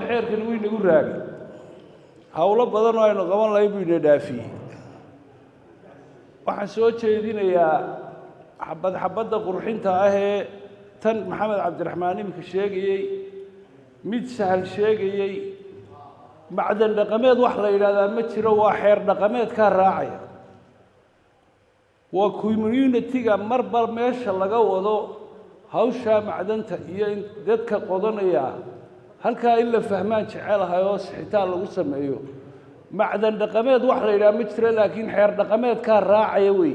xeerkan weyn ugu raagay hawlo badan oo aynu qaban lahayn buu dhaafiyay waxaan soo jeedinayaa xabadda qurxinta ah ee tan maxamed cabdiraxmaan imka sheegayay mid sahal sheegayay macdan dhaqameed wax la yiraahdaa ma jiro waa xeer dhaqameed ka raacaya waa community-ga marba meesha laga wado hawsha macdanta iyo dadka qodanaya halka in la fahmaan jecelahay oo sixitaan lagu sameeyo macdan dhaqameed wax la yiraahdo ma jiro laakiin xeer dhaqameed ka raacaya way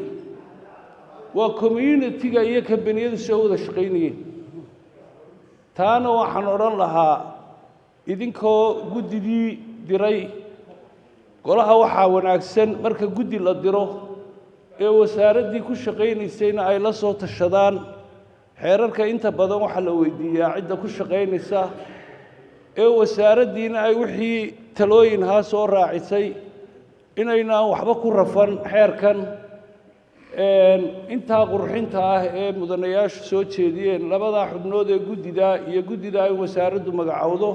waa community-ga iyo kambaniyada soo wada shaqeynayeen taana waxaan oran lahaa idinkoo guddigii diray golaha waxa wanaagsan marka guddi la diro ee wasaaradii ku shaqeynaysayna ay la soo tashadaan xeerarka inta badan waxa la weydiiyaa cidda ku shaqeynaysa ee wasaaradiina ay wixii talooyin ha soo raacisay inayna waxba ku rafan xeerkan inta qurxinta ah ee mudanayaashu soo jeediyeen labada xubnood ee guddida ay wasaaraddu magacawdo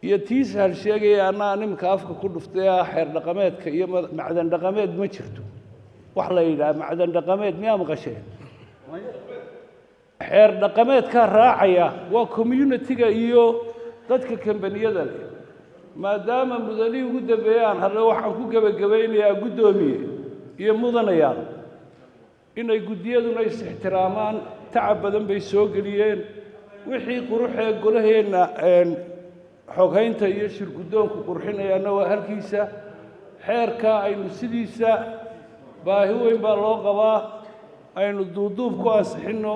iyo tiis hal sheegay nimka afka ku dhuftay xeer dhaqameedka iyo macdan dhaqameed ma jirto wax la yiraahdo macdan dhaqameed miyaa maqasheen xeer dhaqameed ka raacaya waa community-ga iyo dadka kambaniyada leh maadaama mudanii ugu dambeeyaan hadda waxaan ku gabagabeynayaa guddoomiye iyo mudanayaal inay guddiyaduna is ixtiraamaan tacab badan bay soo geliyeen wixii quruxee golaheena xoghaynta iyo shirguddoonku qurxinayaana waa halkiisa xeerka aynu sidiisa baahi weyn baa loo qabaa aynu duuduub ku ansixino